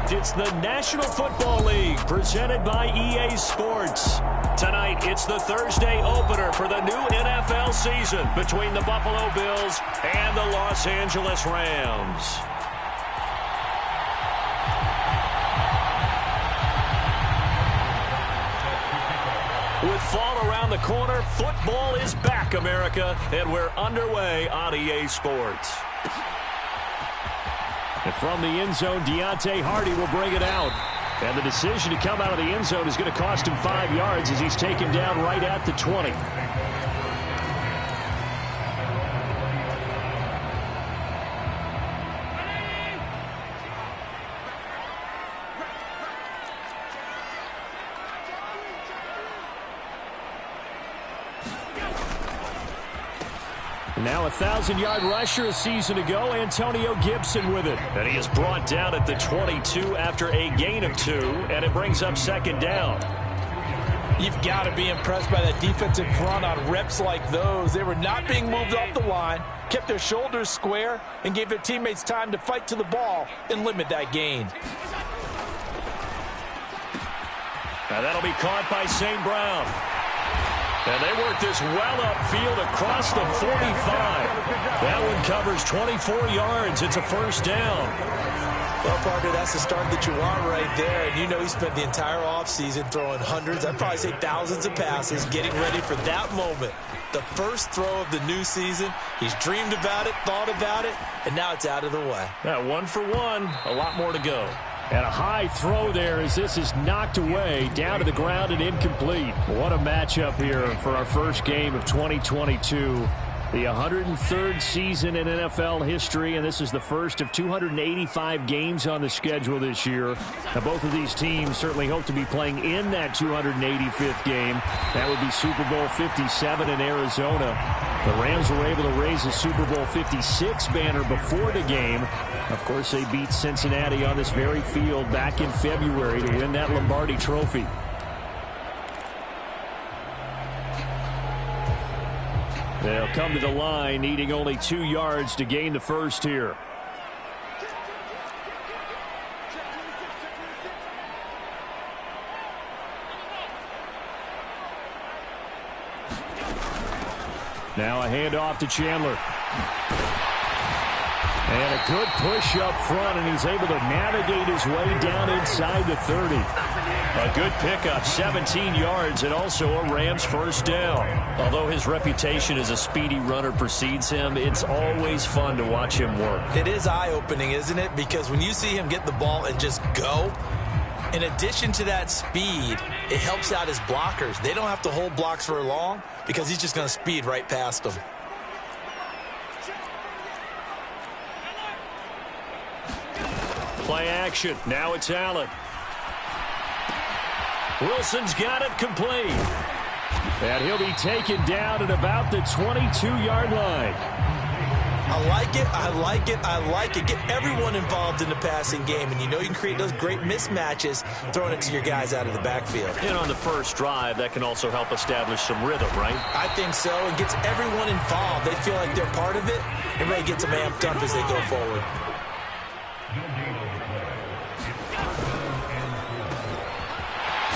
correct. It's the National Football League presented by EA Sports. Tonight, it's the Thursday opener for the new NFL season between the Buffalo Bills and the Los Angeles Rams. With fall around the corner, football is back, America, and we're underway on EA Sports. And from the end zone, Deontay Hardy will bring it out. And the decision to come out of the end zone is going to cost him 5 yards as he's taken down right at the 20. Now a 1,000-yard rusher a season ago, Antonio Gibson with it. And he is brought down at the 22 after a gain of 2, and it brings up second down. You've got to be impressed by that defensive front on reps like those. They were not being moved off the line, kept their shoulders square, and gave their teammates time to fight to the ball and limit that gain. Now that'll be caught by St. Brown. And they work this well upfield across the 45. That one covers 24 yards. It's a first down. Well, partner, that's the start that you want right there. And you know he spent the entire offseason throwing hundreds, I'd probably say thousands of passes, getting ready for that moment. The first throw of the new season. He's dreamed about it, thought about it, and now it's out of the way. Yeah, 1 for 1. A lot more to go. And a high throw there as this is knocked away, down to the ground and incomplete. What a matchup here for our first game of 2022. The 103rd season in NFL history, and this is the first of 285 games on the schedule this year. Now, both of these teams certainly hope to be playing in that 285th game. That would be Super Bowl 57 in Arizona. The Rams were able to raise a Super Bowl 56 banner before the game. Of course, they beat Cincinnati on this very field back in February to win that Lombardi Trophy. They'll come to the line, needing only 2 yards to gain the first here. Now a handoff to Chandler. And a good push up front, and he's able to navigate his way down inside the 30. A good pickup, 17 yards, and also a Rams first down. Although his reputation as a speedy runner precedes him, it's always fun to watch him work. It is eye-opening, isn't it? Because when you see him get the ball and just go, in addition to that speed, it helps out his blockers. They don't have to hold blocks for long because he's just going to speed right past them. Play action. Now it's Allen. Wilson's got it complete. And he'll be taken down at about the 22-yard line. I like it, I like it, I like it. Get everyone involved in the passing game, and you know you can create those great mismatches throwing it to your guys out of the backfield. And on the first drive, that can also help establish some rhythm, right? I think so. It gets everyone involved. They feel like they're part of it. It really gets them amped up as they go forward.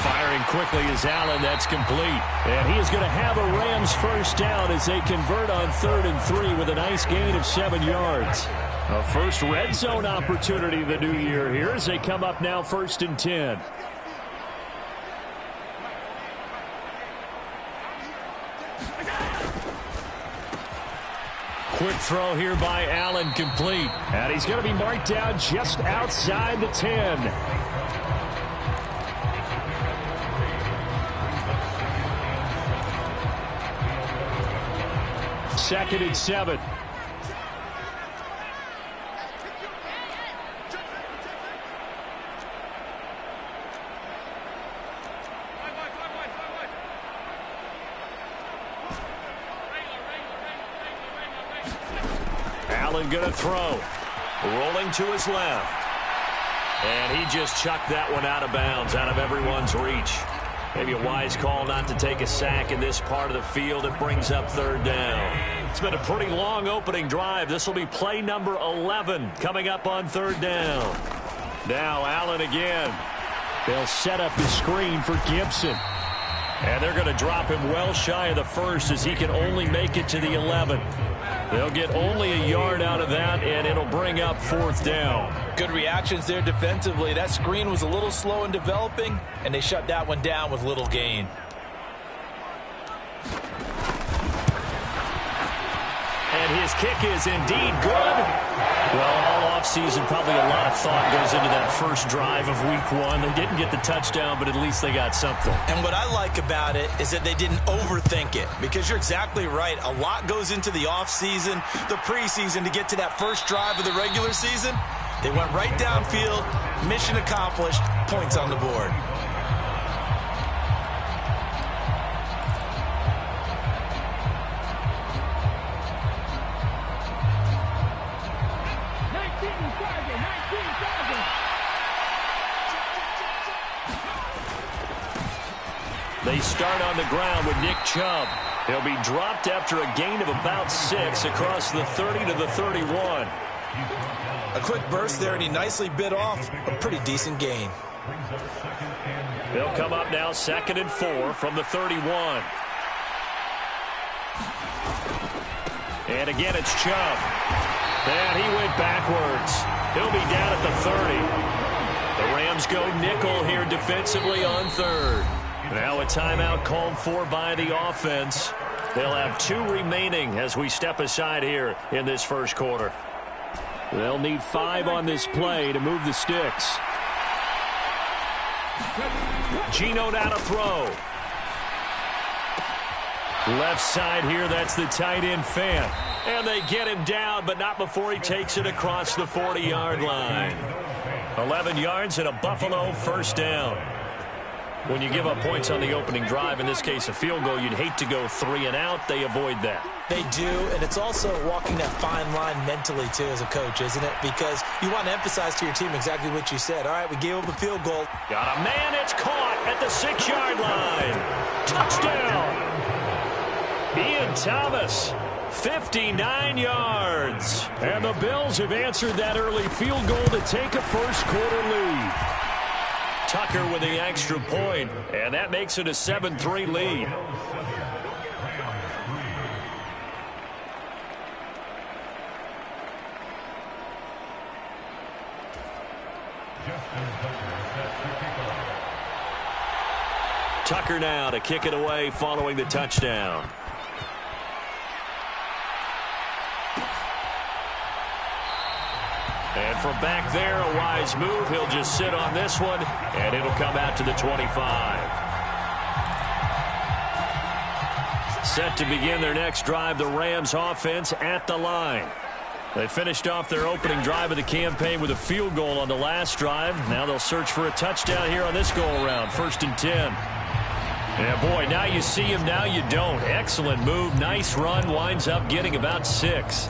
Firing quickly is Allen. That's complete. And he is going to have a Rams first down as they convert on 3rd and 3 with a nice gain of 7 yards. A first red zone opportunity the new year here as they come up now 1st and 10. Quick throw here by Allen, complete. And he's going to be marked down just outside the 10. Second and 7. Allen going to throw. Rolling to his left. And he just chucked that one out of bounds, out of everyone's reach. Maybe a wise call not to take a sack in this part of the field. It brings up 3rd down. It's been a pretty long opening drive. This will be play number 11 coming up on 3rd down. Now Allen again. They'll set up the screen for Gibson. And they're going to drop him well shy of the first as he can only make it to the 11. They'll get only a yard out of that, and it'll bring up 4th down. Good reactions there defensively. That screen was a little slow in developing, and they shut that one down with little gain. And his kick is indeed good. Well, all offseason, probably a lot of thought goes into that first drive of week 1. They didn't get the touchdown, but at least they got something. And what I like about it is that they didn't overthink it, because you're exactly right. A lot goes into the offseason, the preseason, to get to that first drive of the regular season. They went right downfield, mission accomplished, points on the board. They start on the ground with Nick Chubb. He'll be dropped after a gain of about 6 across the 30 to the 31. A quick burst there, and he nicely bit off a pretty decent gain. They'll come up now 2nd and 4 from the 31. And again, it's Chubb. And he went backwards. He'll be down at the 30. The Rams go nickel here defensively on 3rd. Now a timeout called for by the offense. They'll have 2 remaining as we step aside here in this first quarter. They'll need 5 on this play to move the sticks. Geno now to throw. Left side here, that's the tight end Fant. And they get him down, but not before he takes it across the 40-yard line. 11 yards and a Buffalo first down. When you give up points on the opening drive, in this case a field goal, you'd hate to go 3 and out. They avoid that. They do, and it's also walking that fine line mentally, too, as a coach, isn't it? Because you want to emphasize to your team exactly what you said. All right, we gave up a field goal. Got a man, it's caught at the 6-yard line. Touchdown. Ian Thomas, 59 yards. And the Bills have answered that early field goal to take a first-quarter lead. Tucker with the extra point, and that makes it a 7-3 lead. Tucker now to kick it away following the touchdown. And from back there, a wise move. He'll just sit on this one, and it'll come out to the 25. Set to begin their next drive, the Rams offense at the line. They finished off their opening drive of the campaign with a field goal on the last drive. Now they'll search for a touchdown here on this go-around, 1st and 10. Yeah, boy, now you see him, now you don't. Excellent move, nice run, winds up getting about 6.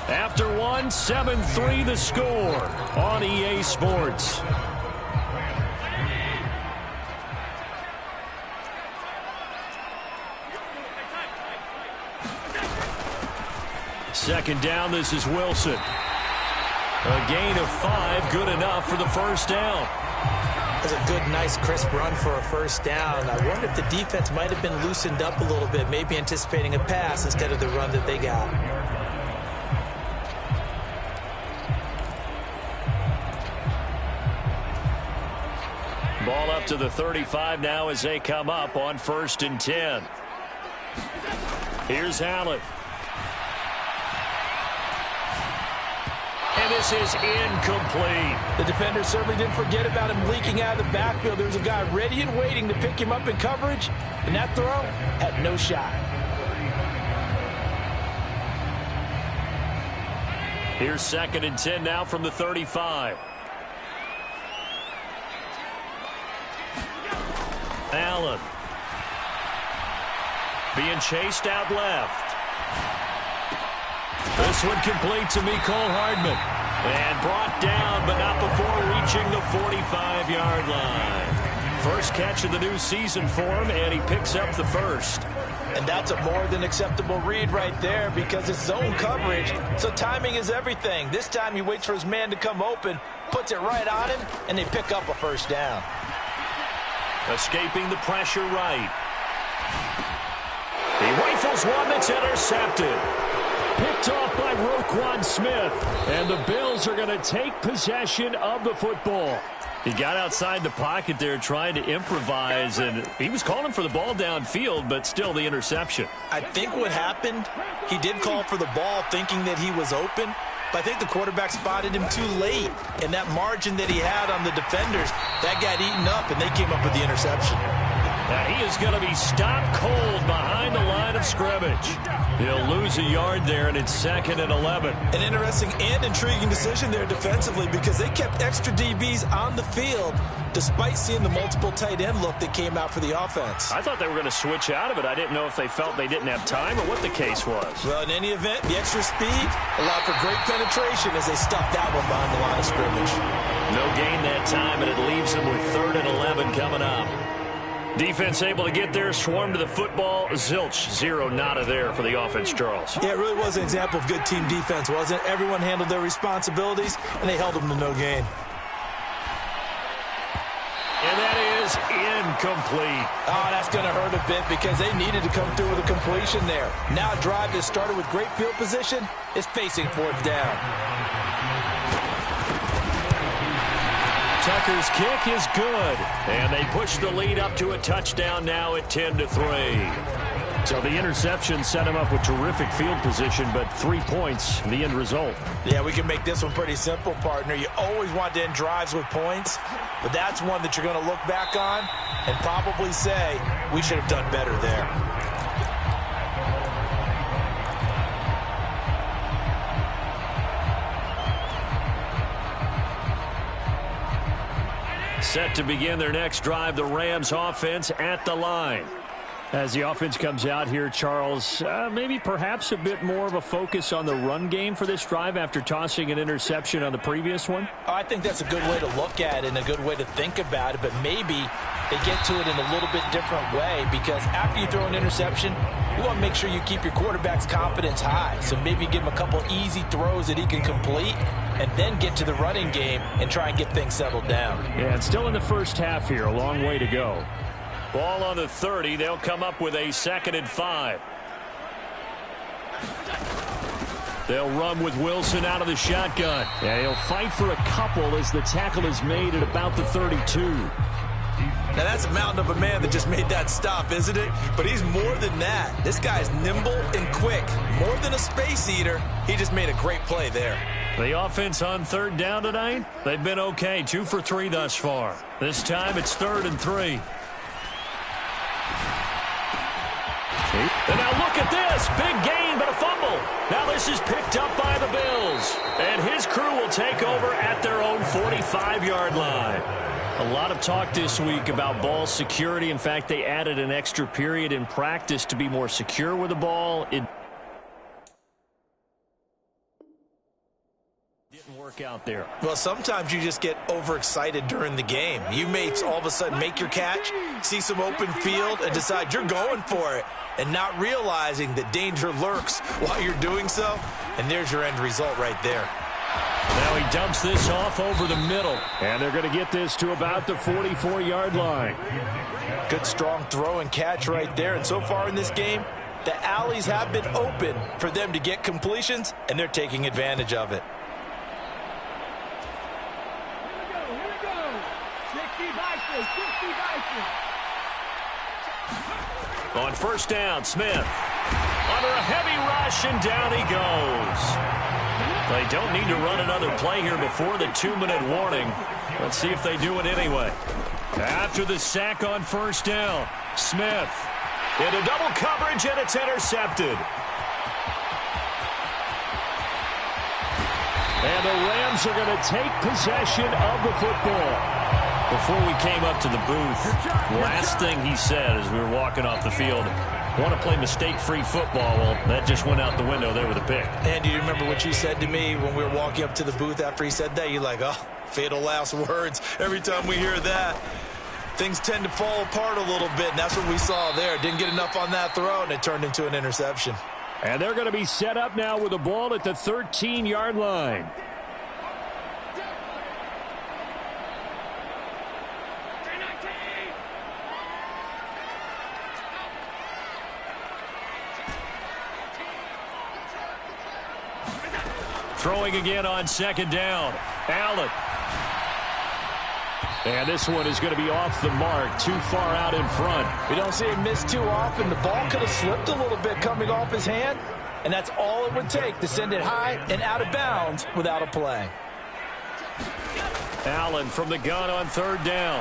After 1, 7-3 the score on EA Sports. Second down, this is Wilson. A gain of 5, good enough for the first down. That's a good, nice, crisp run for a first down. I wonder if the defense might have been loosened up a little bit, maybe anticipating a pass instead of the run that they got. Ball up to the 35 now as they come up on 1st and 10. Here's Allen. And this is incomplete. The defender certainly didn't forget about him leaking out of the backfield. There was a guy ready and waiting to pick him up in coverage, and that throw had no shot. Here's 2nd and 10 now from the 35. Allen. Being chased out left. This one complete to Mecole Hardman. And brought down, but not before reaching the 45-yard line. First catch of the new season for him, and he picks up the first. And that's a more than acceptable read right there because it's zone coverage, so timing is everything. This time he waits for his man to come open, puts it right on him, and they pick up a first down. Escaping the pressure right. He rifles one that's intercepted. Picked off by Roquan Smith. And the Bills are going to take possession of the football. He got outside the pocket there trying to improvise, and he was calling for the ball downfield, but still the interception. I think what happened, he did call for the ball thinking that he was open, but I think the quarterback spotted him too late. And that margin that he had on the defenders, that got eaten up, and they came up with the interception. And he is going to be stopped cold behind the line of scrimmage. He'll lose a yard there, and it's 2nd and 11. An interesting and intriguing decision there defensively because they kept extra DBs on the field despite seeing the multiple tight end look that came out for the offense. I thought they were going to switch out of it. I didn't know if they felt they didn't have time or what the case was. Well, in any event, the extra speed allowed for great penetration as they stuffed that one behind the line of scrimmage. No gain that time, and it leaves them with 3rd and 11 coming up. Defense able to get there, swarm to the football. Zilch, 0 nada there for the offense, Charles. Yeah, it really was an example of good team defense, wasn't it? Everyone handled their responsibilities, and they held them to no gain. And that is incomplete. Oh, that's going to hurt a bit because they needed to come through with a completion there. Now a drive that started with great field position is facing 4th down. Tucker's kick is good, and they push the lead up to a touchdown now at 10-3. So the interception set him up with terrific field position, but 3 points, the end result. Yeah, we can make this one pretty simple, partner. You always want to end drives with points, but that's one that you're going to look back on and probably say, we should have done better there. Set to begin their next drive, the Rams offense at the line. As the offense comes out here, Charles, maybe perhaps a bit more of a focus on the run game for this drive after tossing an interception on the previous one? Oh, I think that's a good way to look at it and a good way to think about it, but maybe they get to it in a little bit different way because after you throw an interception, you want to make sure you keep your quarterback's confidence high. So maybe give him a couple easy throws that he can complete and then get to the running game and try and get things settled down. Yeah, and still in the first half here, a long way to go. Ball on the 30. They'll come up with a 2nd and 5. They'll run with Wilson out of the shotgun. Yeah, he'll fight for a couple as the tackle is made at about the 32. Now, that's a mountain of a man that just made that stop, isn't it? But he's more than that. This guy's nimble and quick. More than a space eater, he just made a great play there. The offense on 3rd down tonight, they've been okay. 2 for 3 thus far. This time it's 3rd and 3. And now look at this. Big gain, but a fumble. Now this is picked up by the Bills. And his crew will take over at their own 45-yard line. A lot of talk this week about ball security. In fact, they added an extra period in practice to be more secure with the ball. It didn't work out there. Well, sometimes you just get overexcited during the game. You may all of a sudden make your catch, see some open field, and decide you're going for it, and not realizing that danger lurks while you're doing so. And there's your end result right there. Now he dumps this off over the middle, and they're going to get this to about the 44-yard line. Good strong throw and catch right there. And so far in this game, the alleys have been open for them to get completions, and they're taking advantage of it. Here we go. 60 Vikings. On 1st down, Smith. Under a heavy rush, and down he goes. They don't need to run another play here before the 2-minute warning. Let's see if they do it anyway. After the sack on 1st down, Smith into double coverage, and it's intercepted. And the Rams are going to take possession of the football. Before we came up to the booth, last thing he said as we were walking off the field, want to play mistake-free football. Well, that just went out the window there with a pick. And do you remember what you said to me when we were walking up to the booth after he said that? You're like, oh, fatal last words every time we hear that. things tend to fall apart a little bit, and that's what we saw there. Didn't get enough on that throw, and it turned into an interception. And they're going to be set up now with the ball at the 13-yard line. Throwing again on second down. Allen. And this one is going to be off the mark, too far out in front. We don't see him miss too often. The ball could have slipped a little bit coming off his hand, and that's all it would take to send it high and out of bounds without a play. Allen from the gun on third down.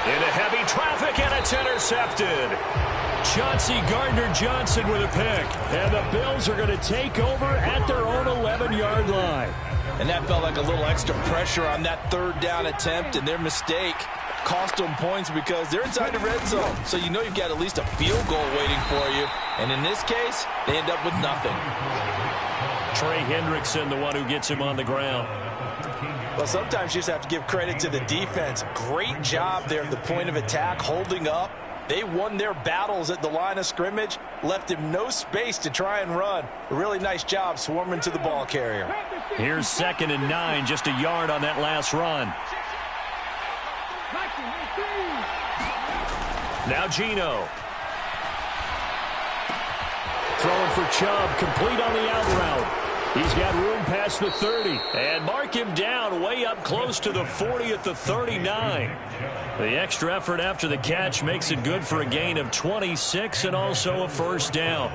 Into heavy traffic, and it's intercepted. Chauncey Gardner-Johnson with a pick. And the Bills are going to take over at their own 11-yard line. And that felt like a little extra pressure on that third down attempt, and their mistake cost them points because they're inside the red zone. So you know you've got at least a field goal waiting for you. And in this case, they end up with nothing. Trey Hendrickson, the one who gets him on the ground. Well, sometimes you just have to give credit to the defense. Great job there at the point of attack, holding up. They won their battles at the line of scrimmage, left him no space to try and run. A really nice job swarming to the ball carrier. Here's 2nd and 9, just a yard on that last run. Now Geno. Throwing for Chubb, complete on the out route. He's got room past the 30. And mark him down way up close to the 40 at the 39. The extra effort after the catch makes it good for a gain of 26 and also a first down.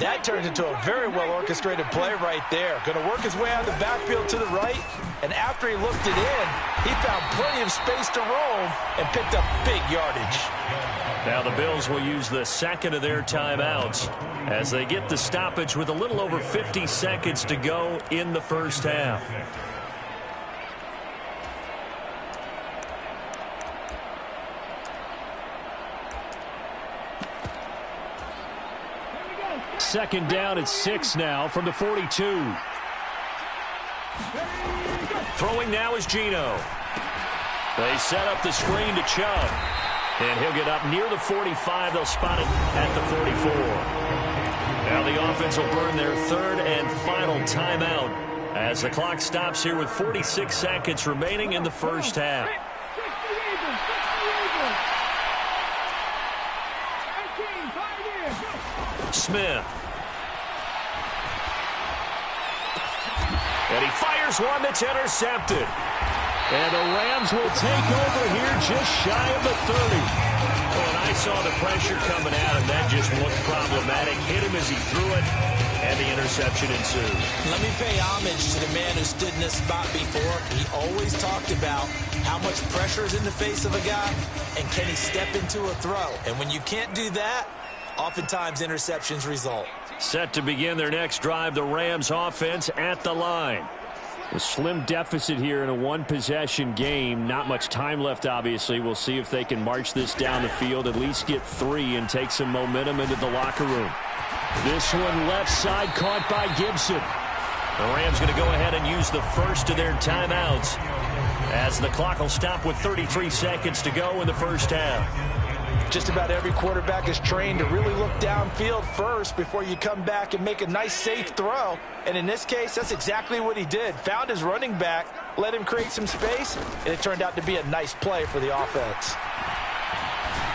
That turned into a very well-orchestrated play right there. Going to work his way out of the backfield to the right. And after he looked it in, he found plenty of space to roam and picked up big yardage. Now the Bills will use the second of their timeouts as they get the stoppage with a little over 50 seconds to go in the first half. Second down at 6 now from the 42. Throwing now is Geno. They set up the screen to Chubb. And he'll get up near the 45. They'll spot it at the 44. Now the offense will burn their third and final timeout as the clock stops here with 46 seconds remaining in the first half. Smith. And he fires one that's intercepted. And the Rams will take over here just shy of the 30. Oh, and I saw the pressure coming at him. That just looked problematic. Hit him as he threw it, and the interception ensued. Let me pay homage to the man who stood in this spot before. He always talked about how much pressure is in the face of a guy, and can he step into a throw. And when you can't do that, oftentimes interceptions result. Set to begin their next drive, the Rams offense at the line. A slim deficit here in a one-possession game. Not much time left, obviously. We'll see if they can march this down the field, at least get 3 and take some momentum into the locker room. This one left side caught by Gibson. The Rams going to go ahead and use the first of their timeouts as the clock will stop with 33 seconds to go in the first half. Just about every quarterback is trained to really look downfield first before you come back and make a nice, safe throw. And in this case, that's exactly what he did. Found his running back, let him create some space, and it turned out to be a nice play for the offense.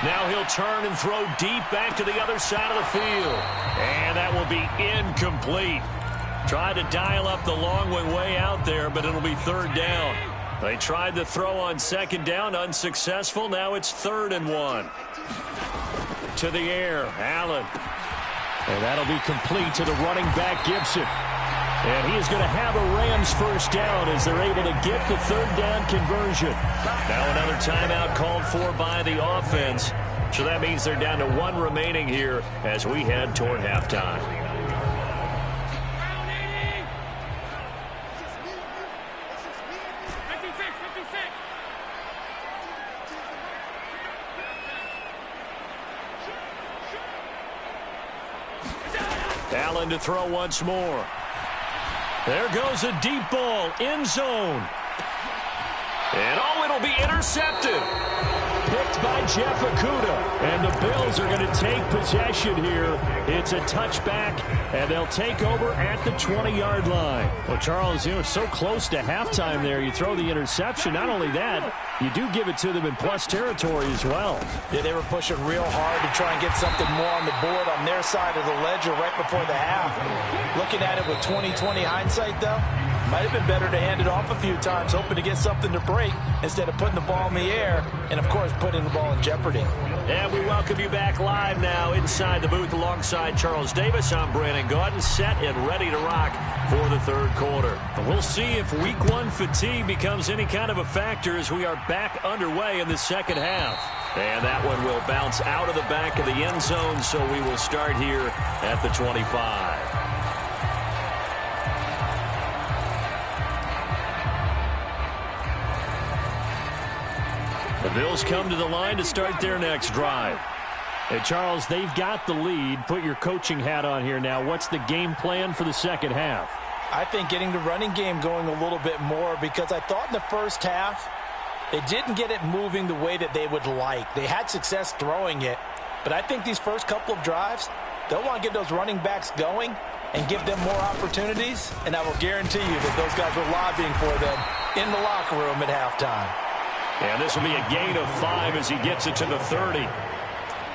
Now he'll turn and throw deep back to the other side of the field. And that will be incomplete. Tried to dial up the long way out there, but it'll be third down. They tried to throw on second down, unsuccessful. Now it's 3rd and 1. To the air, Allen. And that'll be complete to the running back, Gibson. And he is going to have a Rams first down as they're able to get the third down conversion. Now another timeout called for by the offense. So that means they're down to 1 remaining here as we head toward halftime. Allen to throw once more. There goes a deep ball, end zone. And oh, it'll be intercepted. Picked by Jeff Okudah. And the Bills are going to take possession here. It's a touchback, and they'll take over at the 20-yard line. Well, Charles, you know, so close to halftime there. You throw the interception. Not only that, you do give it to them in plus territory as well. Yeah, they were pushing real hard to try and get something more on the board on their side of the ledger right before the half. Looking at it with 20/20 hindsight, though, might have been better to hand it off a few times, hoping to get something to break instead of putting the ball in the air and, of course, putting the ball in jeopardy. And we welcome you back live now inside the booth alongside Charles Davis. I'm Brandon Gaudin, set and ready to rock for the third quarter. We'll see if week one fatigue becomes any kind of a factor as we are back underway in the second half. And that one will bounce out of the back of the end zone, so we will start here at the 25. The Bills come to the line to start their next drive. Hey, Charles, they've got the lead. Put your coaching hat on here now. What's the game plan for the second half? I think getting the running game going a little bit more, because I thought in the first half they didn't get it moving the way that they would like. They had success throwing it, but I think these first couple of drives, they'll want to get those running backs going and give them more opportunities, and I will guarantee you that those guys were lobbying for them in the locker room at halftime. And this will be a gain of 5 as he gets it to the 30.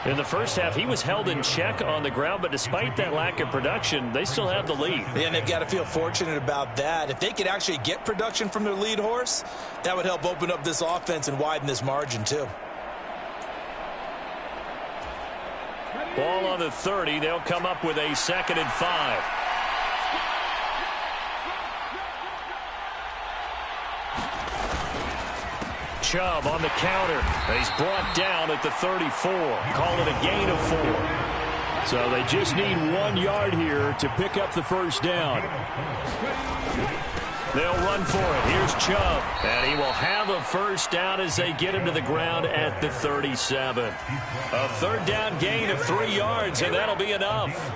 In the first half, he was held in check on the ground, but despite that lack of production, they still have the lead. And they've got to feel fortunate about that. If they could actually get production from their lead horse, that would help open up this offense and widen this margin too. Ball on the 30. They'll come up with a 2nd and 5. Chubb on the counter. He's brought down at the 34. Call it a gain of 4. So they just need 1 yard here to pick up the first down. They'll run for it. Here's Chubb. And he will have a first down as they get him to the ground at the 37. A third down gain of 3 yards, and that'll be enough.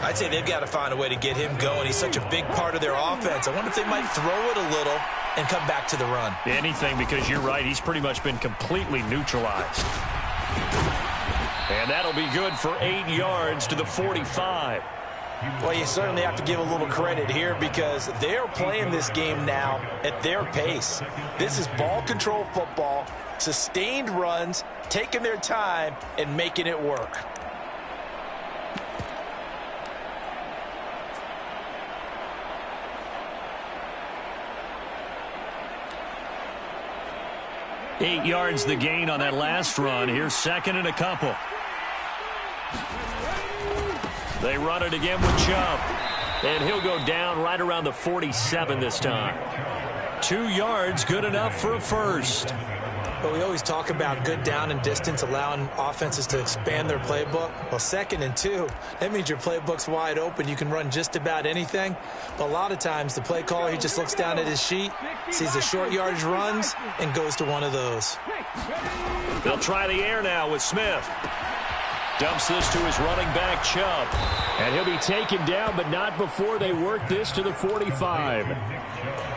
I'd say they've got to find a way to get him going. He's such a big part of their offense. I wonder if they might throw it a little and come back to the run. Anything, because you're right. He's pretty much been completely neutralized. And that'll be good for 8 yards to the 45. Well, you certainly have to give a little credit here because they're playing this game now at their pace. This is ball control football, sustained runs, taking their time, and making it work. Eight yards the gain on that last run. Here's 2nd and a couple. They run it again with Chubb. And he'll go down right around the 47 this time. 2 yards, good enough for a first. But we always talk about good down and distance, allowing offenses to expand their playbook. Well, 2nd and 2, that means your playbook's wide open. You can run just about anything. But a lot of times, the play caller, he just looks down at his sheet, sees the short yardage runs, and goes to one of those. They'll try the air now with Smith. Dumps this to his running back, Chubb. And he'll be taken down, but not before they work this to the 45.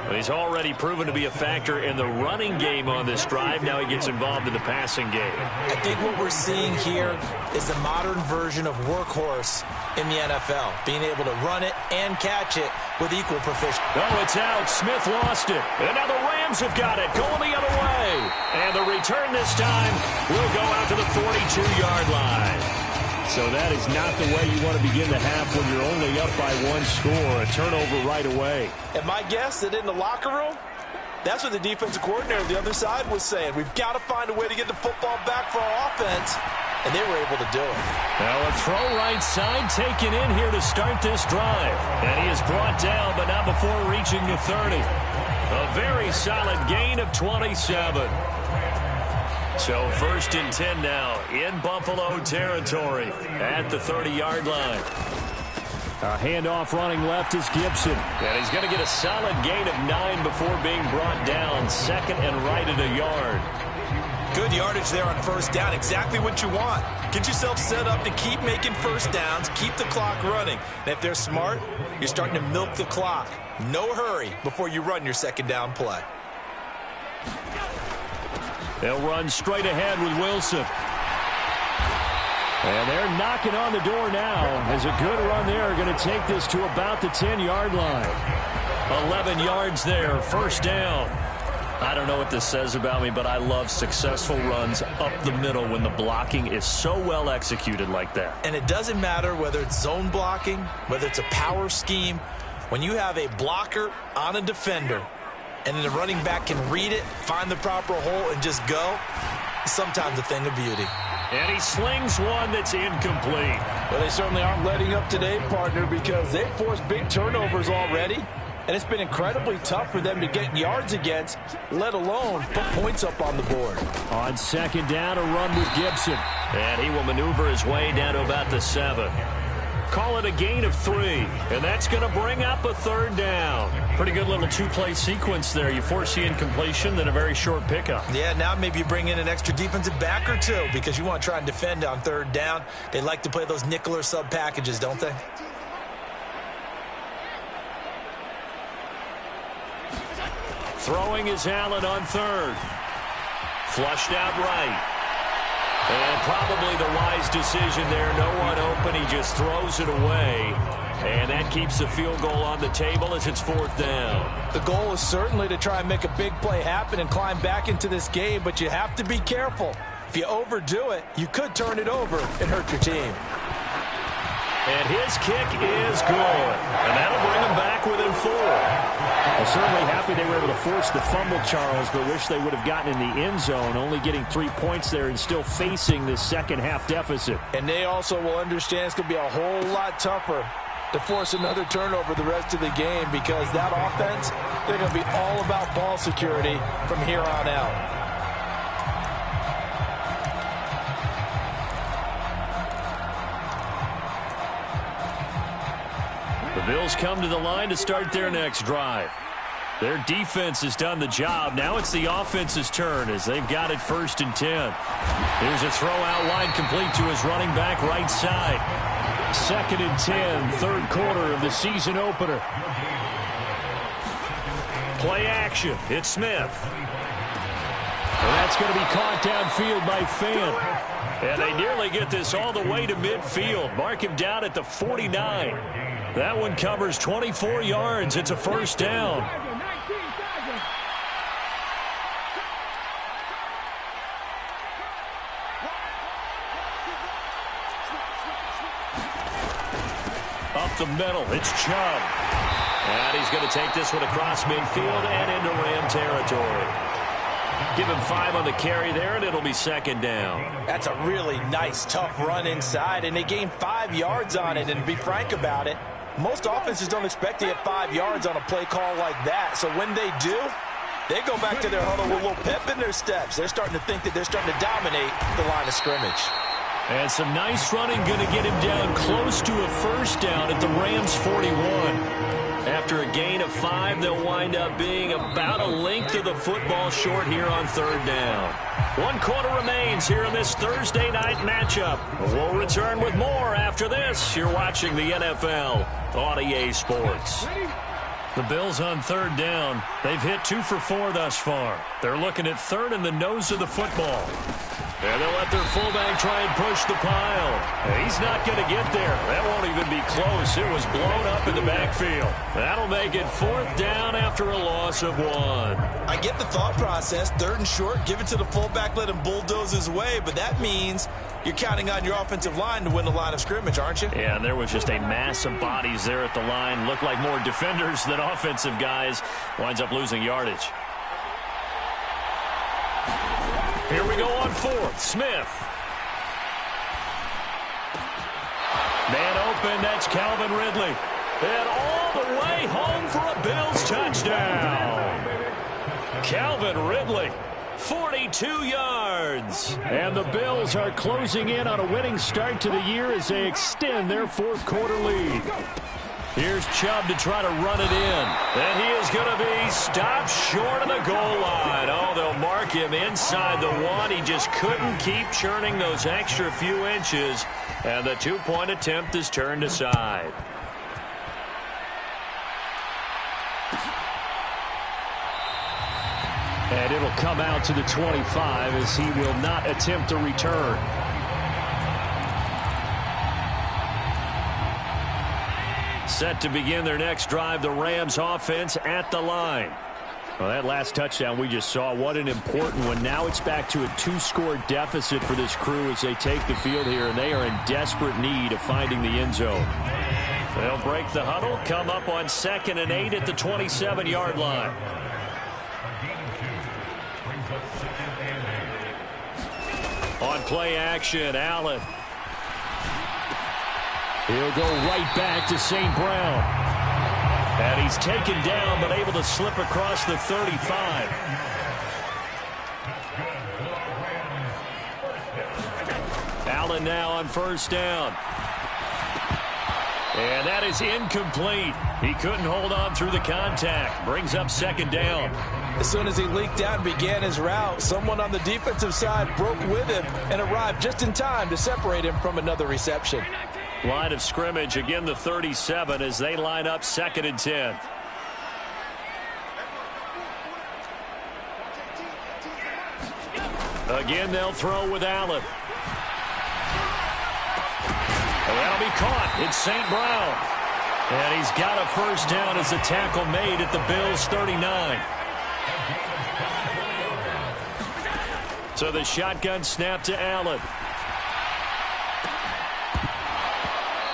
Well, he's already proven to be a factor in the running game on this drive. Now he gets involved in the passing game. I think what we're seeing here is the modern version of workhorse in the NFL, being able to run it and catch it with equal proficiency. Oh, it's out. Smith lost it. And now the Rams have got it, going the other way. And the return this time will go out to the 42-yard line. So that is not the way you want to begin the half when you're only up by 1 score. A turnover right away. And my guess that in the locker room, that's what the defensive coordinator on the other side was saying. We've got to find a way to get the football back for our offense. And they were able to do it. Now a throw right side taken in here to start this drive. And he is brought down, but not before reaching the 30. A very solid gain of 27. So 1st and 10 now in Buffalo territory at the 30-yard line. A handoff running left is Gibson. And he's going to get a solid gain of 9 before being brought down. 2nd and right at a yard. Good yardage there on 1st down. Exactly what you want. Get yourself set up to keep making 1st downs. Keep the clock running. And if they're smart, you're starting to milk the clock. No hurry before you run your 2nd down play. They'll run straight ahead with Wilson. And they're knocking on the door now as a good run there going to take this to about the 10-yard line. 11 yards there, first down. I don't know what this says about me, but I love successful runs up the middle when the blocking is so well executed like that. And it doesn't matter whether it's zone blocking, whether it's a power scheme. When you have a blocker on a defender and then the running back can read it, find the proper hole, and just go, it's sometimes a thing of beauty. And he slings one that's incomplete. Well, they certainly aren't letting up today, partner, because they've forced big turnovers already. And it's been incredibly tough for them to get yards against, let alone put points up on the board. On second down, a run with Gibson. And he will maneuver his way down to about the 7. Call it a gain of 3. And that's going to bring up a third down. Pretty good little two-play sequence there. You force the incompletion, then a very short pickup. Yeah, now maybe you bring in an extra defensive back or two because you want to try and defend on third down. They like to play those nickel or sub packages, don't they? Throwing is Allen on third. Flushed out right. And probably the wise decision there. No one open. He just throws it away. And that keeps the field goal on the table as it's fourth down. The goal is certainly to try and make a big play happen and climb back into this game, but you have to be careful. If you overdo it, you could turn it over and hurt your team. And his kick is good. And that'll bring him back within 4. Well, certainly happy they were able to force the fumble, Charles, but wish they would have gotten in the end zone, only getting 3 points there and still facing this second-half deficit. And they also will understand it's going to be a whole lot tougher to force another turnover the rest of the game because that offense, they're going to be all about ball security from here on out. The Bills come to the line to start their next drive. Their defense has done the job. Now it's the offense's turn as they've got it 1st and 10. Here's a throw out wide complete to his running back right side. 2nd and 10, third quarter of the season opener. Play action. It's Smith. And that's going to be caught downfield by Fant. And they nearly get this all the way to midfield. Mark him down at the 49. That one covers 24 yards. It's a first down. Up the middle, it's Chubb. And he's going to take this one across midfield and into Ram territory. Give him 5 on the carry there, and it'll be 2nd down. That's a really nice, tough run inside, and they gained 5 yards on it. And to be frank about it, most offenses don't expect to get 5 yards on a play call like that. So when they do, they go back to their huddle with a little pep in their steps. They're starting to think that they're starting to dominate the line of scrimmage. And some nice running going to get him down close to a first down at the Rams' 41. After a gain of 5, they'll wind up being about a length of the football short here on third down. 1 quarter remains here in this Thursday night matchup. We'll return with more after this. You're watching the NFL on EA Sports. The Bills on third down. They've hit 2 for 4 thus far. They're looking at third in the nose of the football. And they'll let their fullback try and push the pile. And he's not going to get there. That won't even be close. It was blown up in the backfield. That'll make it 4th down after a loss of 1. I get the thought process. 3rd and short, give it to the fullback, let him bulldoze his way. But that means you're counting on your offensive line to win the line of scrimmage, aren't you? Yeah, and there was just a mass of bodies there at the line. Looked like more defenders than offensive guys. Winds up losing yardage. Here we go on 4th. Smith. Man open. That's Calvin Ridley. And all the way home for a Bills touchdown. Calvin Ridley. 42 yards. And the Bills are closing in on a winning start to the year as they extend their 4th quarter lead. Here's Chubb to try to run it in. And he is going to be stopped short of the goal line. Oh, they'll mark him inside the 1. He just couldn't keep churning those extra few inches. And the 2-point attempt is turned aside. And it'll come out to the 25 as he will not attempt a return. Set to begin their next drive, the Rams offense at the line. Well, that last touchdown we just saw, what an important one. Now it's back to a 2-score deficit for this crew as they take the field here, and they are in desperate need of finding the end zone. They'll break the huddle, come up on 2nd and 8 at the 27-yard line. On play action, Allen. He'll go right back to St. Brown. And he's taken down but able to slip across the 35. Allen now on 1st down. And that is incomplete. He couldn't hold on through the contact. Brings up 2nd down. As soon as he leaked out and began his route, someone on the defensive side broke with him and arrived just in time to separate him from another reception. Line of scrimmage, again the 37 as they line up 2nd and 10. Again, they'll throw with Allen. And that'll be caught. It's St. Brown. And he's got a 1st down as a tackle made at the Bills' 39. So the shotgun snap to Allen.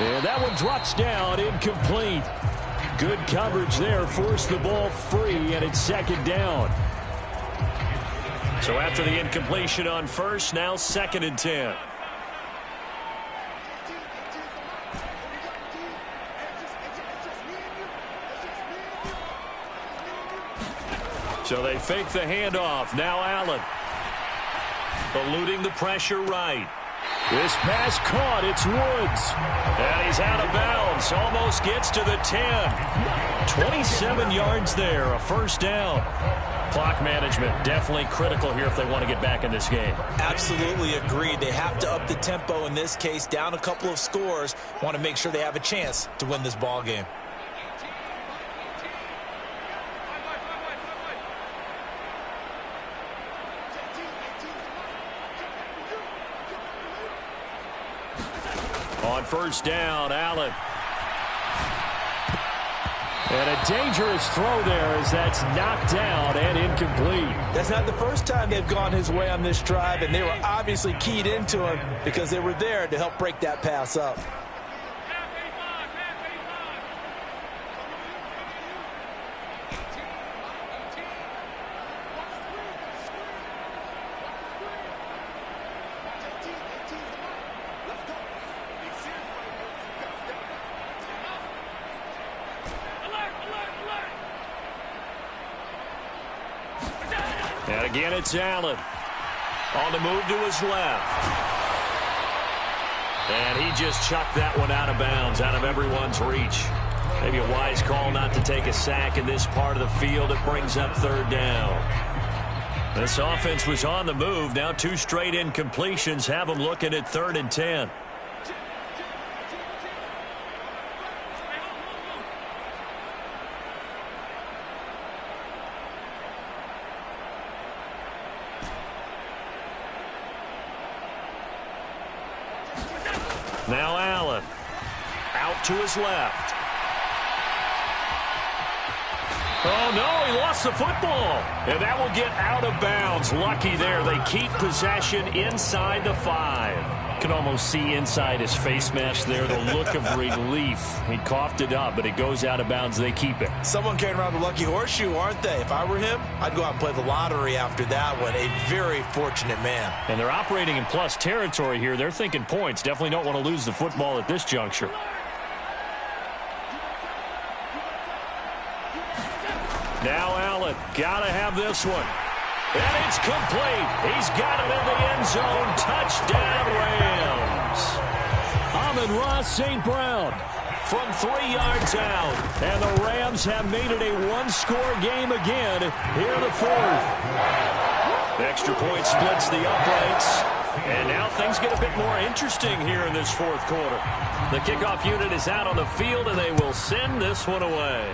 And that one drops down, incomplete. Good coverage there, forced the ball free, and it's 2nd down. So after the incompletion on 1st, now 2nd and 10. So they fake the handoff. Now Allen. Eluding the pressure right. This pass caught. It's Woods. And he's out of bounds. Almost gets to the 10. 27 yards there. A 1st down. Clock management definitely critical here if they want to get back in this game. Absolutely agreed. They have to up the tempo in this case. Down a couple of scores. Want to make sure they have a chance to win this ball game. On 1st down, Allen. And a dangerous throw there as that's knocked down and incomplete. That's not the first time they've gone his way on this drive, and they were obviously keyed into him because they were there to help break that pass up. And again, it's Allen. On the move to his left. And he just chucked that one out of bounds, out of everyone's reach. Maybe a wise call not to take a sack in this part of the field. It brings up 3rd down. This offense was on the move. Now 2 straight incompletions have them looking at 3rd and 10. Now Allen. Out to his left. Oh, no, he lost the football. And that will get out of bounds. Lucky there. They keep possession inside the 5. Can almost see inside his face mask there the look of relief. He coughed it up, but it goes out of bounds. They keep it. Someone carrying around the lucky horseshoe, aren't they? If I were him, I'd go out and play the lottery after that one. A very fortunate man. And they're operating in plus territory here. They're thinking points. Definitely don't want to lose the football at this juncture. Now Allen, got to have this one. And it's complete. He's got it in the end zone. Touchdown, Rams. Amon-Ra St. Brown from 3 yards out. And the Rams have made it a 1-score game again here in the 4th. Extra point splits the uprights. And now things get a bit more interesting here in this 4th quarter. The kickoff unit is out on the field, and they will send this one away.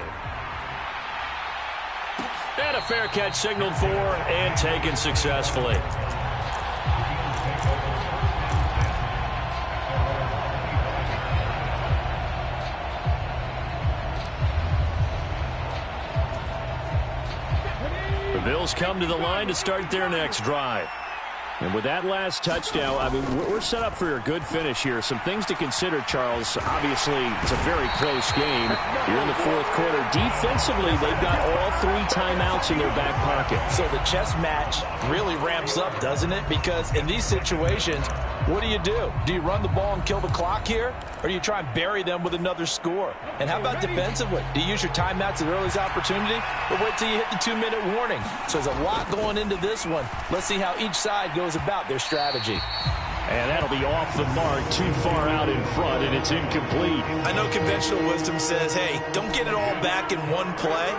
And a fair catch signaled for and taken successfully. The Bills come to the line to start their next drive. And with that last touchdown, I mean, we're set up for a good finish here. Some things to consider, Charles. Obviously, it's a very close game. You're in the fourth quarter. Defensively, they've got all 3 timeouts in their back pocket. So the chess match really ramps up, doesn't it? Because in these situations, what do? Do you run the ball and kill the clock here? Or do you try and bury them with another score? And how about defensively? Do you use your timeouts at earliest opportunity? Or wait till you hit the 2-minute warning? So there's a lot going into this one. Let's see how each side goes about their strategy. And that'll be off the mark, too far out in front, and it's incomplete. I know conventional wisdom says, hey, don't get it all back in one play.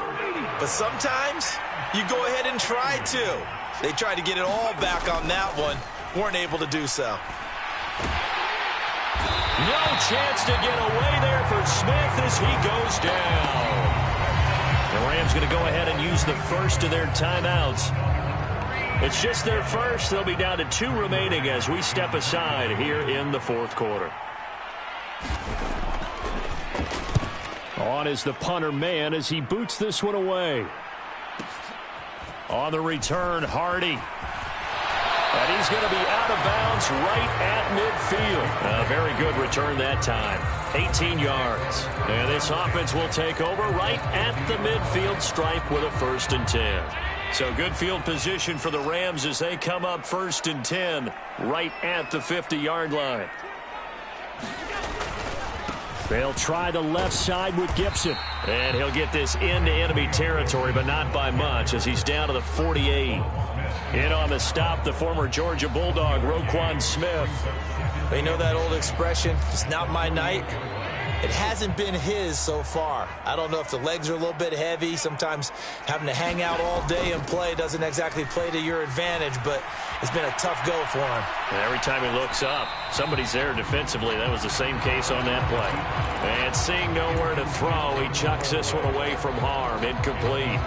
But sometimes you go ahead and try to. They tried to get it all back on that one. Weren't able to do so. No chance to get away there for Smith as he goes down. The Rams going to go ahead and use the first of their timeouts. It's just their first. They'll be down to 2 remaining as we step aside here in the fourth quarter. On is the punter man as he boots this one away. On the return, Hardy. And he's going to be out of bounds right at midfield. A very good return that time. 18 yards. And this offense will take over right at the midfield stripe with a 1st and 10. So good field position for the Rams as they come up 1st and 10 right at the 50-yard line. They'll try the left side with Gibson. And he'll get this into enemy territory, but not by much as he's down to the 48. In on the stop, the former Georgia Bulldog, Roquan Smith. You know that old expression, it's not my night? It hasn't been his so far. I don't know if the legs are a little bit heavy. Sometimes having to hang out all day and play doesn't exactly play to your advantage, but it's been a tough go for him. And every time he looks up, somebody's there defensively. That was the same case on that play. And seeing nowhere to throw, he chucks this one away from harm. Incomplete.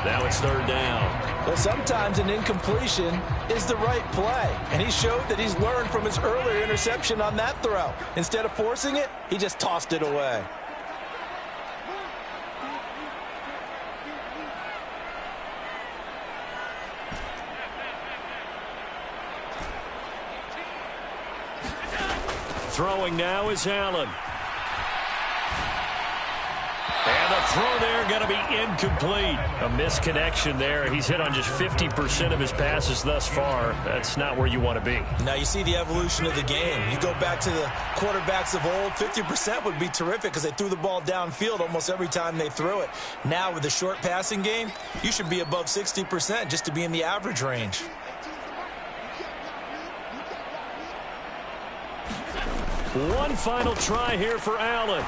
Now it's 3rd down. Well, sometimes an incompletion is the right play. And he showed that he's learned from his earlier interception on that throw. Instead of forcing it, he just tossed it away. Throwing now is Allen. And the throw there going to be incomplete. A misconnection there. He's hit on just 50% of his passes thus far. That's not where you want to be. Now you see the evolution of the game. You go back to the quarterbacks of old, 50% would be terrific because they threw the ball downfield almost every time they threw it. Now with the short passing game, you should be above 60% just to be in the average range. One final try here for Allen.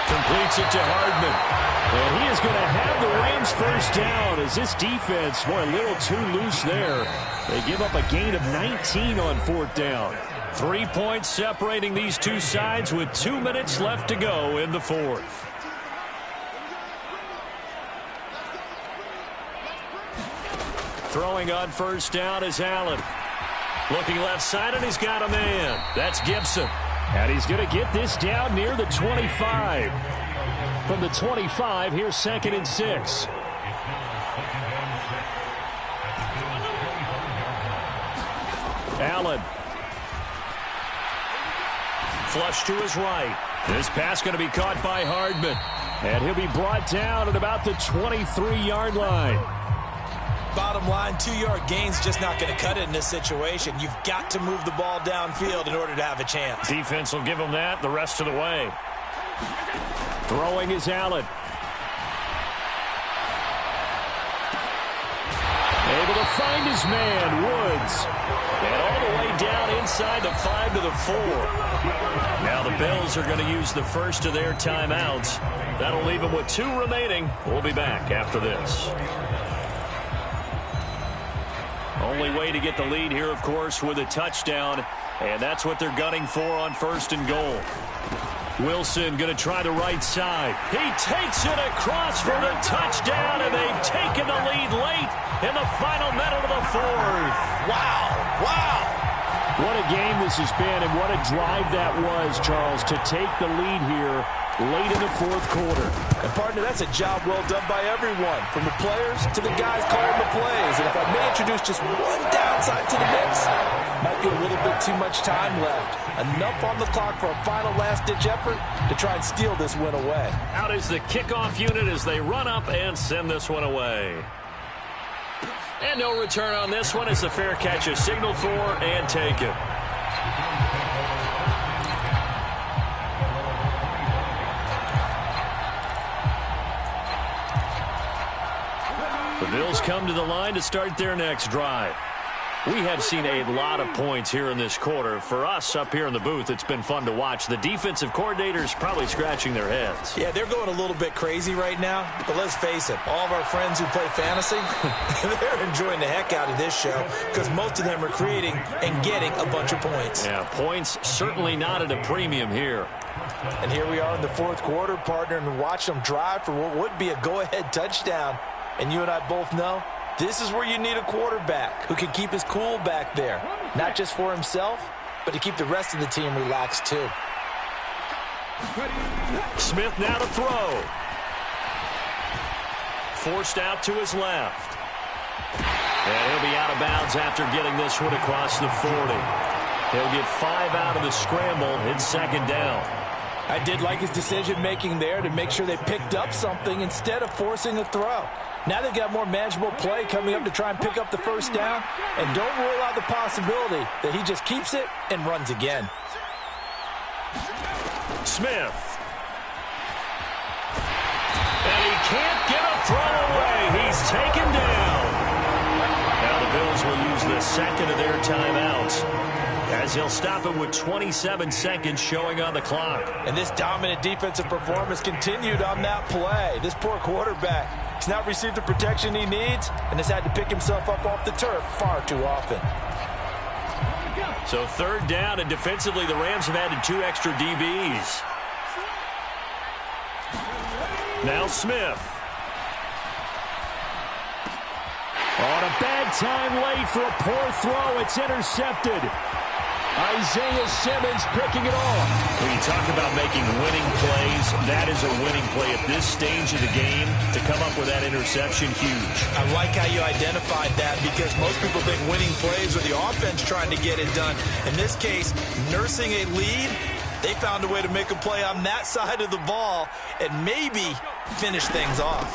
Completes it to Hardman. And he is going to have the Rams 1st down as this defense, boy, a little too loose there. They give up a gain of 19 on 4th down. 3 points separating these two sides with 2 minutes left to go in the 4th. Throwing on 1st down is Allen. Looking left side, and he's got a man. That's Gibson. And he's going to get this down near the 25. From the 25, here's 2nd and 6. Allen. Flush to his right. This pass going to be caught by Hardman. And he'll be brought down at about the 23-yard line. Bottom line, 2-yard gain's just not going to cut it in this situation. You've got to move the ball downfield in order to have a chance. Defense will give him that the rest of the way. Throwing is Allen. Able to find his man, Woods. And all the way down inside the 5 to the 4. Now the Bills are going to use the first of their timeouts. That'll leave them with 2 remaining. We'll be back after this. Only way to get the lead here, of course, with a touchdown. And that's what they're gunning for on 1st and goal. Wilson going to try the right side. He takes it across for the touchdown, and they've taken the lead late in the final minute of the fourth. Wow, wow. What a game this has been, and what a drive that was, Charles, to take the lead here late in the fourth quarter. And, partner, that's a job well done by everyone, from the players to the guys calling the plays. And if I may introduce just one downside to the mix, might be a little bit too much time left. Enough on the clock for a final last-ditch effort to try and steal this win away. Out is the kickoff unit as they run up and send this one away. And no return on this one as the fair catch is signaled for and taken. The Bills come to the line to start their next drive. We have seen a lot of points here in this quarter. For us up here in the booth, it's been fun to watch. The defensive coordinators probably scratching their heads. Yeah, they're going a little bit crazy right now. But let's face it, all of our friends who play fantasy, they're enjoying the heck out of this show because most of them are creating and getting a bunch of points. Yeah, points certainly not at a premium here. And here we are in the fourth quarter, partner, and watch them drive for what would be a go-ahead touchdown. And you and I both know this is where you need a quarterback who can keep his cool back there, not just for himself, but to keep the rest of the team relaxed too. Smith now to throw. Forced out to his left. And he'll be out of bounds after getting this one across the 40. He'll get 5 out of the scramble. It's second down. I did like his decision-making there to make sure they picked up something instead of forcing a throw. Now they've got more manageable play coming up to try and pick up the first down. And don't rule out the possibility that he just keeps it and runs again. Smith. And he can't get a throw away. He's taken down. Now the Bills will use the second of their timeouts, as he'll stop it with 27 seconds showing on the clock. And this dominant defensive performance continued on that play. This poor quarterback, he's not received the protection he needs and has had to pick himself up off the turf far too often. So third down, and defensively the Rams have added 2 extra DBs. Now Smith. On a bad time late for a poor throw. It's intercepted. Isaiah Simmons picking it off. When you talk about making winning plays, that is a winning play at this stage of the game. To come up with that interception, huge. I like how you identified that because most people think winning plays are the offense trying to get it done. In this case, nursing a lead, they found a way to make a play on that side of the ball and maybe finish things off.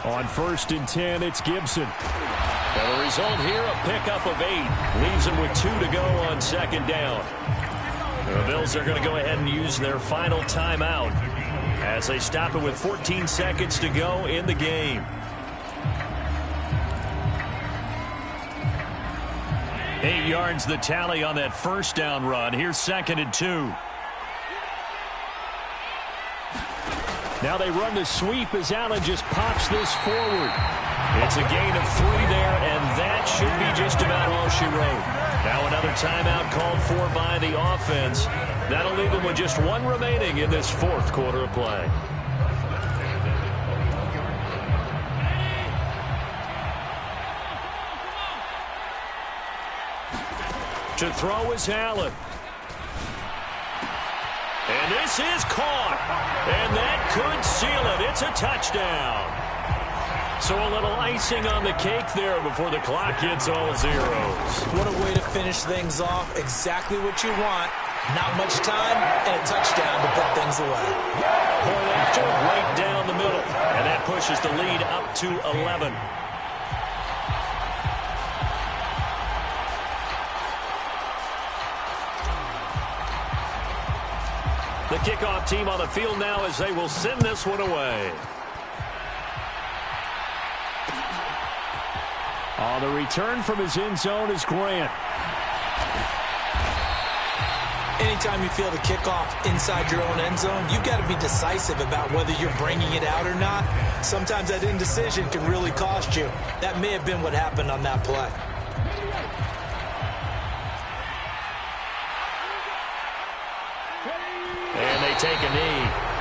On 1st and 10, it's Gibson. And the result here, a pickup of 8. Leaves him with 2 to go on second down. The Bills are going to go ahead and use their final timeout as they stop it with 14 seconds to go in the game. 8 yards the tally on that first down run. Here's 2nd and 2. Now they run the sweep as Allen just pops this forward. It's a gain of 3 there, and that should be just about all she wrote. Now another timeout called for by the offense. That'll leave them with just 1 remaining in this fourth quarter of play. To throw is Allen. And this is caught. And that could seal it. It's a touchdown. So a little icing on the cake there before the clock hits all zeros. What a way to finish things off. Exactly what you want. Not much time and a touchdown to put things away. Point after right down the middle. And that pushes the lead up to 11. The kickoff team on the field now as they will send this one away. On the return from his end zone is Grant. Anytime you feel the kickoff inside your own end zone, you've got to be decisive about whether you're bringing it out or not. Sometimes that indecision can really cost you. That may have been what happened on that play. And they take a knee.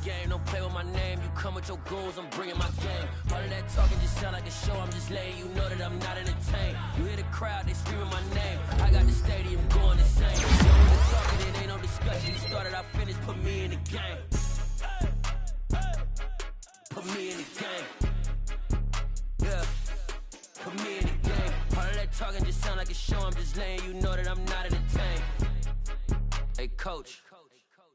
game, don't play with my name. You come with your goons, I'm bringing my game. All of that talking just sound like a show, I'm just letting you know that I'm not entertained. You hear the crowd, they screaming my name. I got the stadium going insane. So when the talking, it ain't no discussion. You started, I finished, put me in the game. Put me in the game. Yeah. Put me in the game. All of that talking just sound like a show, I'm just letting you know that I'm not entertained. Hey, coach.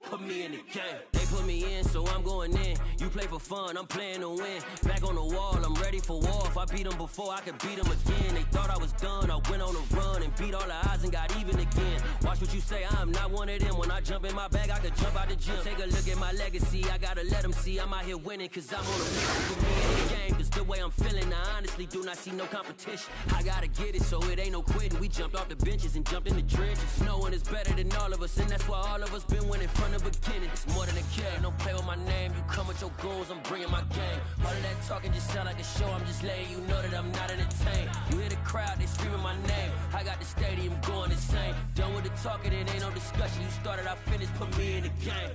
Put me in the game. They put me in, so I'm going in. You play for fun, I'm playing to win. Back on the wall, I'm ready for war. If I beat them before, I could beat them again. They thought I was done, I went on a run and beat all the odds and got even again. Watch what you say, I'm not one of them. When I jump in my bag, I could jump out the gym. Take a look at my legacy, I gotta let them see I'm out here winning, cause I'm on a mission. Put me in the game, cause the way I'm feeling, I honestly do not see no competition. I gotta get it, so it ain't no quitting. We jumped off the benches and jumped in the trenches. No one is better than all of us, and that's why all of us been winning from the beginning. It's more than a game, don't play with my name. You come with your goons, I'm bringing my game. All of that talking just sound like a show, I'm just letting you know that I'm not entertained. You hear the crowd, they screaming my name. I got the stadium going insane. Done with the talking, it ain't no discussion. You started, I finished, put me in the game.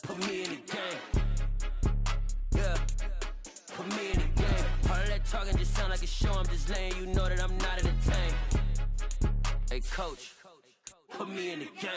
Put me in the game. Yeah. Put me in the game. All of that talking just sound like a show, I'm just letting you know that I'm not entertained. Hey, coach. Put me in the game.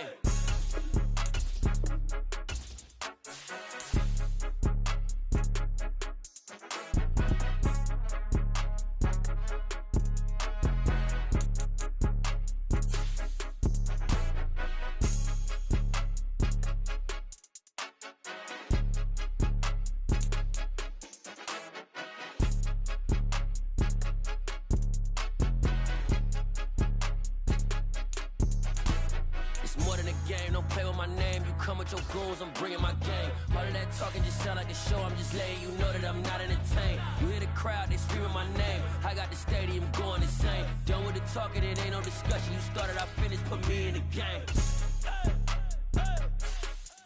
Your goons, I'm bringing my game. All of that talking just sound like a show, I'm just letting you know that I'm not entertained. You hear the crowd, they screaming my name. I got the stadium going insane. Done with the talking, it ain't no discussion. You started, I finished, put me in the game.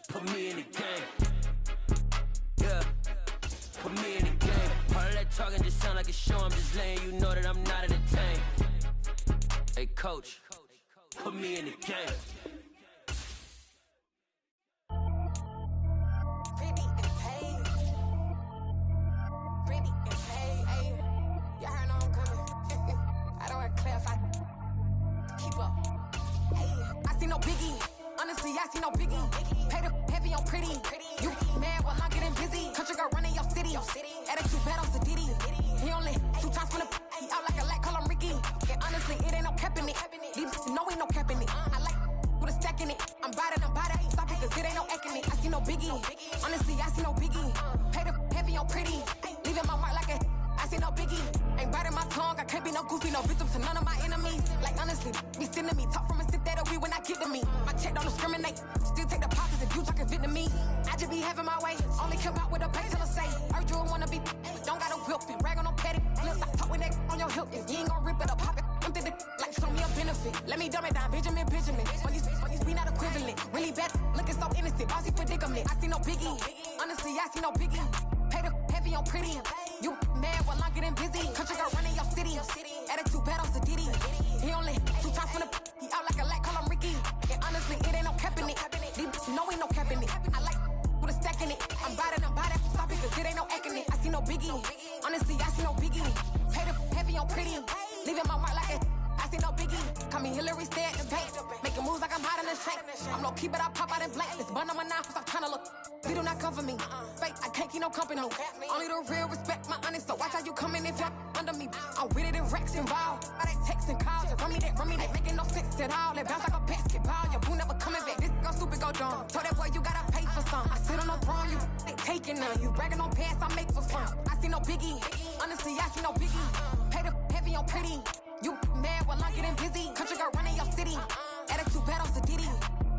Put me in the game. Yeah. Put me in the game. All of that talking just sound like a show, I'm just letting you know that I'm not entertained. Hey, coach, put me in the game. Honestly, I see no biggie. Pay the heavy on pretty. You mad while I'm getting busy. Country girl running your city. Attitude bad on Diddy. He only 2 times from the he out like a light, call him Ricky. And honestly, it ain't no cap in it. These no ain't no cap in it. I like with a stack in it. I'm bad it. Stop it, cause it ain't no acting it. I see no biggie. Honestly, I see no biggie. Pay the heavy on pretty. Leaving my mark like a I see no biggie. Ain't biting my tongue, I can't be no goofy, no victim to none of my enemies. Like honestly, be sending me talk from a sit that we when I get to me. My check don't discriminate, still take the pockets if you talking Vietnamese. I just be having my way, only come out with a pay till I say. Heard you wanna be, don't got a whip, and brag on no petty. Let's stop talking that on your hip. If you ain't gon' rip it up, pop it. Empty the like show me a benefit. Let me dumb it down, Benjamin. When these be not equivalent. Really bad, looking so innocent, bossy predicament. I see no biggie, honestly, I see no biggie. Pay the heavy on pretty. You mad while I'm getting busy. Country girl running your city. Attitude bad on Diddy. He only 2 times from the he out like a light, call him Ricky. And honestly, it ain't no cap in it. These no ain't no cap in it. I like with a stack in it. I'm bad it. Stop it, cause it ain't no acting it. I see no biggie. Honestly, I see no biggie. Pay the heavy on pretty. Leaving my mark like a I see no biggie. Call me Hillary, stay at the bank. Making moves like I'm hot in the shank. I'm low key, but I pop out in blank. This bun on my knife, I'm tryna look. We do not come for me. Fake, I can't keep no company. Only the real respect my honest. So watch how you coming if you're under me. I'm with it in Rex involved. All that text and calls. Run me that, making no sense at all. They bounce like a basketball. Your boo never coming back. This go stupid, go dumb. Told that boy you gotta pay for some. I sit on no throne, you ain't taking none. You bragging on past, I make for fun. I see no biggie. Honestly, I see no biggie. Pay the heavy on pretty. You mad while I'm getting busy. Country girl running your city. Attitude bad on Diddy.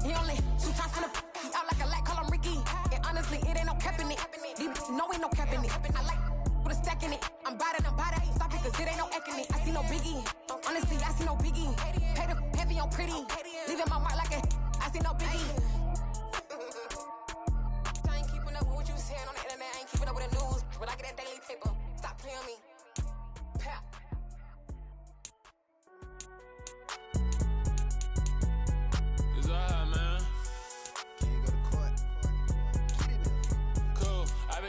He only 2 times from the he out like a light, call him Ricky. And honestly, it ain't no cap in it. These no ain't no cap in it. I like with a stack in it. I'm bad it. Stop it, cause it ain't no acting it. I see no biggie. Honestly, I see no biggie. Pay the heavy on pretty. Leaving my mark like a I see no biggie. I ain't keeping up with what you saying on the internet. I ain't keeping up with the news. But I get that daily paper. Stop playing me. Pap. It's alright, man. Can you go to court?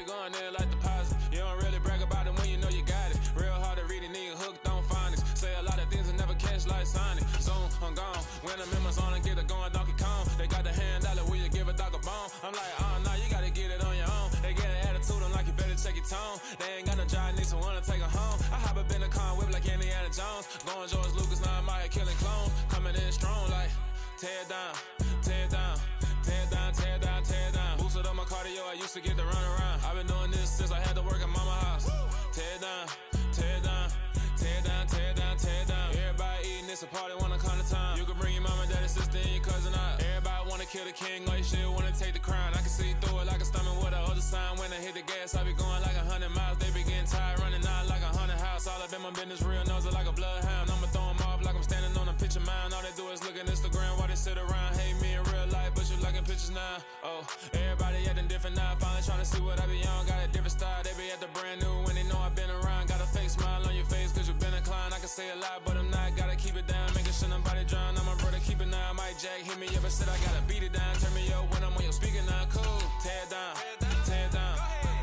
going in like deposit. You don't really brag about it when you know you got it. Real hard to read it, nigga hooked on phonics. Say a lot of things and never catch like Sonic. Zone, I'm gone. When I'm in my zone and get it going Donkey Kong. They got the $100, will you give a dog a bone? I'm like, oh no, you gotta get it on your own. They get an attitude, I'm like, you better check your tone. They ain't got no job, need someone to take her home. I hop up in the car and whip like Indiana Jones. Going George Lucas, now I'm out here killing clones. Coming in strong like, tear down, tear down, tear down, tear down, tear down. Boosted up my cardio, I used to get to run around. I've been doing this since I had to work at mama house. Tear down, tear down, tear down, tear down, tear down. Everybody eating, it's a party, wanna come to time. You can bring your mama, daddy, sister, and your cousin out. Everybody wanna kill the king, or you shit wanna take the crown. I can see through it like a stomach with a other sign. When I hit the gas, I be going like 100 miles. They be getting tired, running out like 100 house. All up in my business, real nose like a bloodhound. I'ma throw 'em off like I'm standing on a picture mound. All they do is look at Instagram while they sit around. Hate me in real life, but you liking pictures now. Oh, everybody acting different now. Finally trying to see what I be on. Got a different style, they be at the brand new when they know I've been around. Got a fake smile on your face cause you been inclined. I can say a lot, but I'm not. Gotta keep it down, making sure nobody drown. I'm my brother, keep it now. Mike Jack hit me up and said I gotta beat it down. Turn me up when I'm on your speaker now. Cool, tear down, tear down,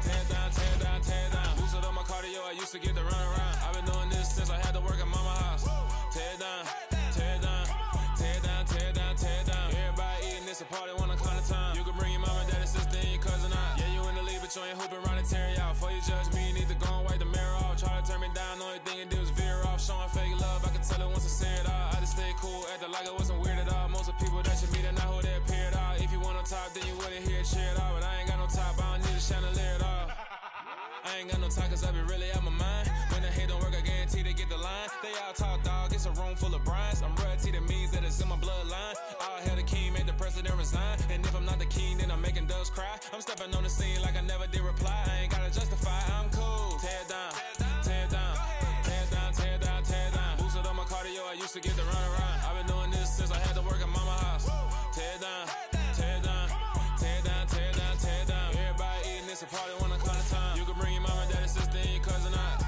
tear down, tear down, tear down. Boosted up my cardio, I used to get to run around. I've been doing this since I had to work at mama house. Tear down, tear down, tear down, tear down, tear down. Everybody eating, it's a party, wanna come to time. You can bring your mama, daddy, sister, and your cousin out. Yeah, you in the lead, but you ain't hooping around and tear you out. Before you judge me, you need to go and wipe the mirror off. Try to turn me down, the only thing you do is veer off. Showing fake love, I can tell it once I say it all. I just stay cool, acting like I wasn't weird at all. Most of the people that you meet are not who they appear at all. If you want on top, then you wouldn't hear it cheer at all. But I ain't got no top, I don't need a chandelier at all. I ain't got no time cause I be really out my mind. When the hate don't work, I guarantee they get the line. They all talk dog, it's a room full of brines. I'm royalty, that means that it's in my bloodline. All hell the king, made the president resign. And if I'm not the king, then I'm making doves cry. I'm stepping on the scene like I never did reply. I ain't gotta justify, I'm cool. Tear down, tear down, tear down, tear down, tear down. Boosted up my cardio, I used to get to run around. I've been doing this since I had to work at mama house. Tear down, tear down, tear down, tear down, tear down. Everybody eating, it's a party, wanna come to time. You can bring your mama, daddy, sister, and your cousin out.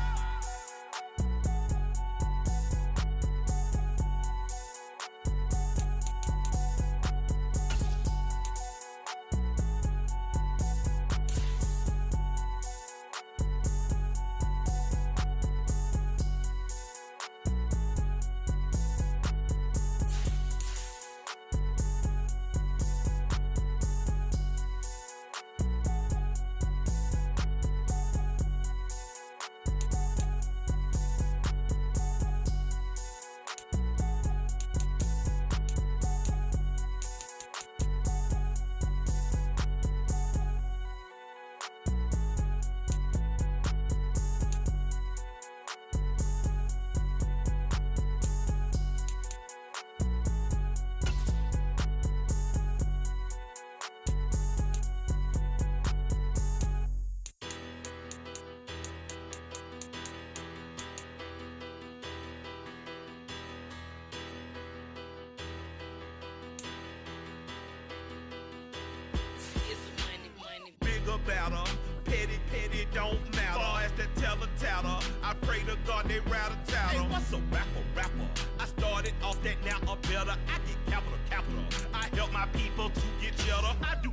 Batter. Petty, petty, don't matter. Far as that teller-tatter, I pray to God they rat-a-tatter. Hey, what's a rapper? I started off that, now I'm better. I get capital. I help my people to get cheddar. I do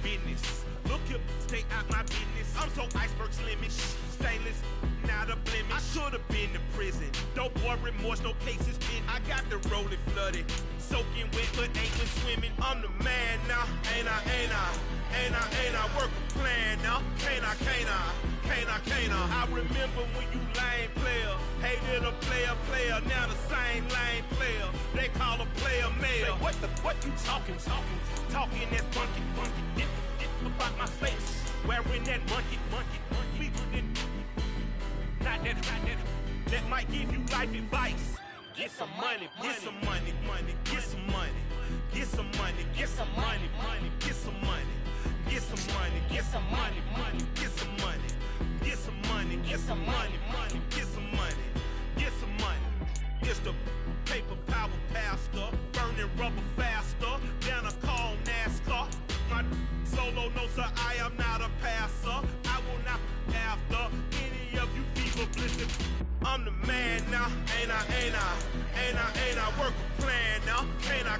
business. Look here, stay out my business. I'm so iceberg slimish, stainless, not a blemish. I should've been to prison. No boy remorse, no cases pinned. I got the rolling flooded, soaking wet, but ain't been swimming. I'm the man now, ain't I work a plan now, can't I? I remember when you lame player, hated a player, now the same lame player, they call a player mayor. Say, what you talking that funky, get about my face, wearing that monkey, we didn't, not that might give you life advice. Get some money, get some money, get some money, get some money, get some money, get some money. Get some money, get some money, get some money, get some money, get some money, get some money, get some money. It's the paper power pastor, burning rubber faster than a call NASCAR. My solo no sir, I am not a passer. I will not after any of you fever blistered. I'm the man now, ain't I work a plan now, can't I?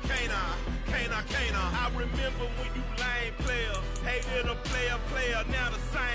I remember when you lame player, hated a player, now the same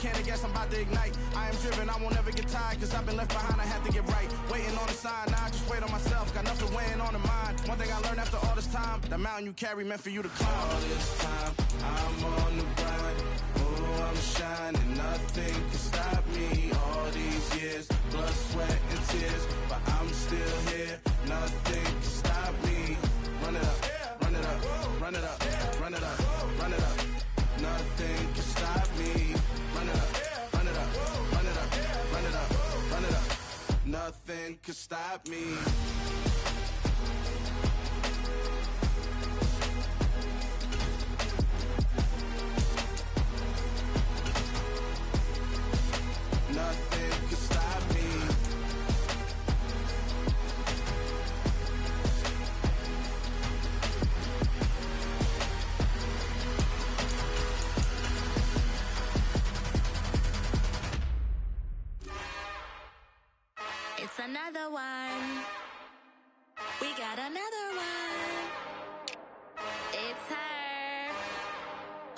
can I guess I'm about to ignite. I am driven, I won't ever get tired, cause I've been left behind, I have to get right. Waiting on a sign, now I just wait on myself, got nothing weighing on the mind. One thing I learned after all this time, the mountain you carry meant for you to climb. All this time, I'm on the grind. Oh, I'm shining, nothing can stop me. All these years, blood, sweat, and tears, but I'm still here. Nothing can stop me. Run it up, run it up, run it up, run it up, run it up. Nothing can stop me. Run it up, run it up, run it up, run it up, run it up. Nothing can stop me. Nothing can stop me. It's another one. We got another one. It's her.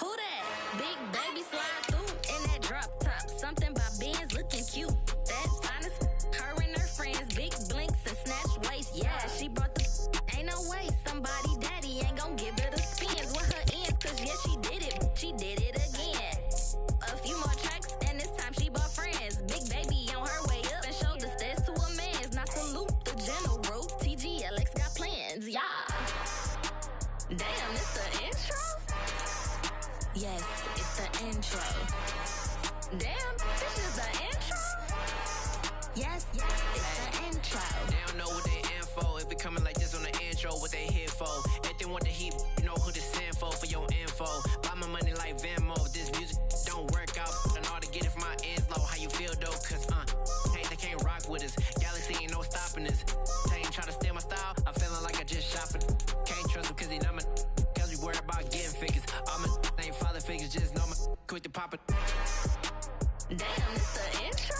Who that? Big baby slide through in that drop top. Something by Benz looking cute. That's finest. Her and her friends, big blinks and snatch waist. Yeah, she brought the. Ain't no way somebody daddy ain't gon' give her the spins with her ends. Cause yeah, she did it. She did it again. A few more tracks and this time she bought friends. Big baby on her way up and showed the stairs to a man's. Now salute the general. TGLX got plans. Yeah. Damn, it's the intro? Yes, it's the intro. Damn, this is the intro? Yes, it's the intro. They don't know what they in for. If it coming like this on the intro, what they here for? If they want the heat, you know who to send for your info. Buy my money like Venmo. This music don't work out. And all to get it from my ends low. How you feel though? Cause hey, they can't rock with us. Galaxy ain't no stopping us. They ain't try to steal my style. I'm feeling like I just shop it. Can't trust them cause they not my. Cause we worried about getting figures. All my ain't father figures, just know my quick to pop it. Damn, it's the intro?